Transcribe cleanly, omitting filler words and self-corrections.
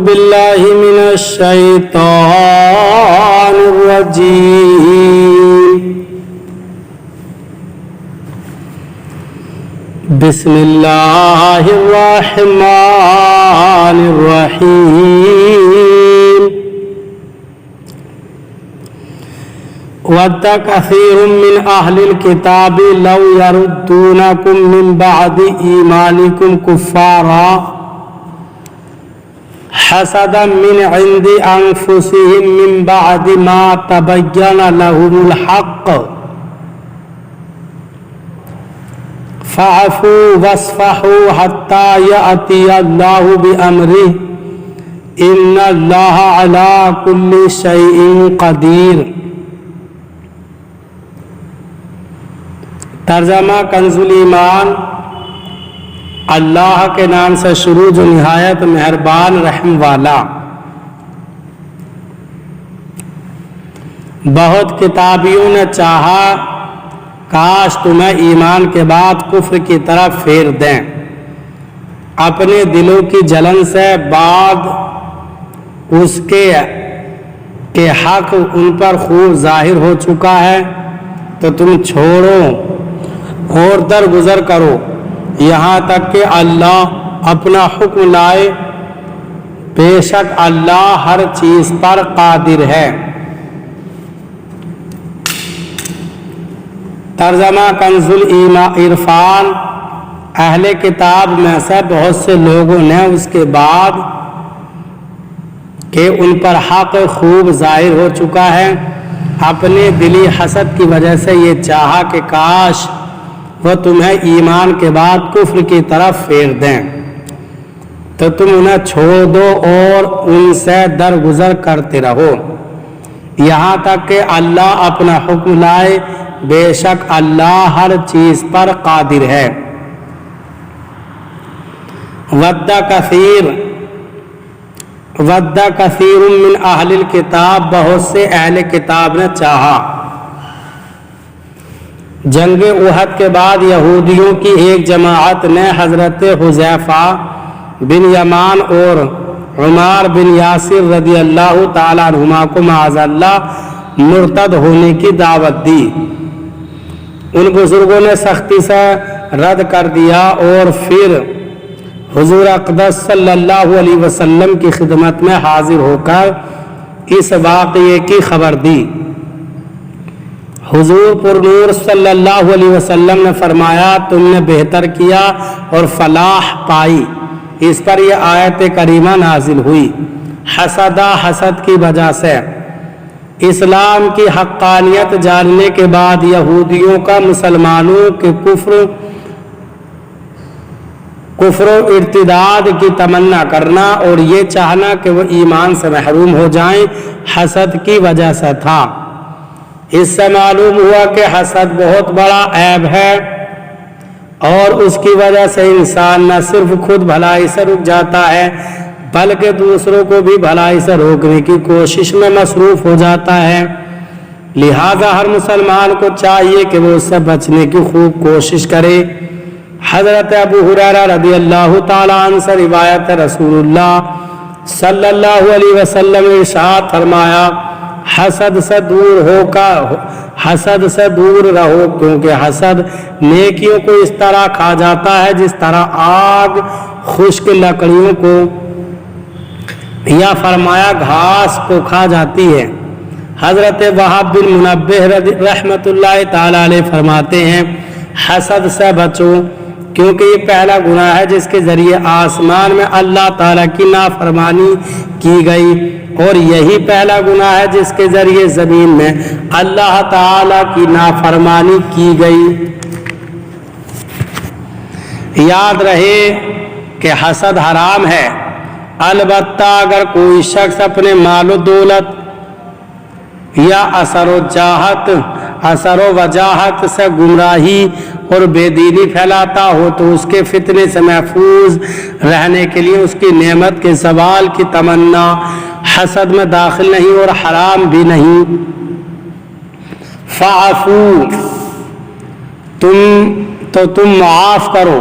باللہ من الشیطان الرجیم بسم اللہ الرحمن الرحیم وَدَّ كَثِيرٌ مِّنْ أَهْلِ الْكِتَابِ لَوْ يَرُدُّونَكُمْ مِنْ بَعْدِ إِيمَانِكُمْ كُفَّارًا حَسَدًا مِّنْ عِنْدِ أَنفُسِهِمْ مِنْ بَعْدِ مَا تَبَيَّنَ لَهُمُ الْحَقُّ فَاعْفُوا وَاصْفَحُوا حَتَّى يَأْتِيَ اللَّهُ بِأَمْرِهِ إِنَّ اللَّهَ عَلَى كُلِّ شَيْءٍ قَدِيرٌ۔ ترجمہ کنز الایمان۔ اللہ کے نام سے شروع جو نہایت مہربان رحم والا۔ بہت کتابیوں نے چاہا کاش تمہیں ایمان کے بعد کفر کی طرف پھیر دیں، اپنے دلوں کی جلن سے بعد اس کے حق ان پر خوب ظاہر ہو چکا ہے تو تم چھوڑو اور درگزر کرو یہاں تک کہ اللہ اپنا حکم لائے، بے شک اللہ ہر چیز پر قادر ہے۔ ترجمہ کنز العرفان۔ اہل کتاب میں سے بہت سے لوگوں نے اس کے بعد کہ ان پر حق خوب ظاہر ہو چکا ہے اپنے دلی حسد کی وجہ سے یہ چاہا کہ کاش وہ تمہیں ایمان کے بعد کفر کی طرف پھیر دیں تو تم انہیں چھوڑ دو اور ان سے درگزر کرتے رہو یہاں تک کہ اللہ اپنا حکم لائے، بے شک اللہ ہر چیز پر قادر ہے۔ وَدَّ کثیر من اہل الکتاب، بہت سے اہل کتاب نے چاہا۔ جنگ احد کے بعد یہودیوں کی ایک جماعت نے حضرت حذیفہ بن یمان اور عمار بن یاسر رضی اللہ تعالیٰ عنہما کو معاذ اللہ مرتد ہونے کی دعوت دی۔ ان بزرگوں نے سختی سے رد کر دیا اور پھر حضور اقدس صلی اللہ علیہ وسلم کی خدمت میں حاضر ہو کر اس واقعے کی خبر دی۔ حضور پر نور صلی اللہ علیہ وسلم نے فرمایا تم نے بہتر کیا اور فلاح پائی۔ اس پر یہ آیت کریمہ نازل ہوئی۔ حسد کی وجہ سے اسلام کی حقانیت جاننے کے بعد یہودیوں کا مسلمانوں کے کفر و ارتداد کی تمنا کرنا اور یہ چاہنا کہ وہ ایمان سے محروم ہو جائیں حسد کی وجہ سے تھا۔ اس سے معلوم ہوا کہ حسد بہت بڑا عیب ہے اور اس کی وجہ سے انسان نہ صرف خود بھلائی سے رک جاتا ہے بلکہ دوسروں کو بھی بھلائی سے روکنے کی کوشش میں مصروف ہو جاتا ہے۔ لہذا ہر مسلمان کو چاہیے کہ وہ اس سے بچنے کی خوب کوشش کرے۔ حضرت ابو ہریرہ رضی اللہ تعالیٰ عنہ سے روایت رسول اللہ صلی اللہ علیہ وسلم نے ارشاد فرمایا حسد سے دور رہو کیونکہ حسد نیکیوں کو اس طرح کھا جاتا ہے جس طرح آگ خشک لکڑیوں کو یا فرمایا گھاس کو کھا جاتی ہے۔ حضرت وہب بن منبہ رحمۃ اللہ تعالی علیہ فرماتے ہیں حسد سے بچو کیونکہ یہ پہلا گناہ ہے جس کے ذریعے آسمان میں اللہ تعالیٰ کی نافرمانی کی گئی اور یہی پہلا گناہ ہے جس کے ذریعے زمین میں اللہ تعالیٰ کی نافرمانی کی گئی۔ یاد رہے کہ حسد حرام ہے، البتہ اگر کوئی شخص اپنے مال و دولت یا اثر و وجاہت سے گمراہی اور بے دینی پھیلاتا ہو تو اس کے فتنے سے محفوظ رہنے کے لیے اس کی نعمت کے زوال کی تمنا حسد میں داخل نہیں اور حرام بھی نہیں۔ فَعَفُوا تم معاف کرو،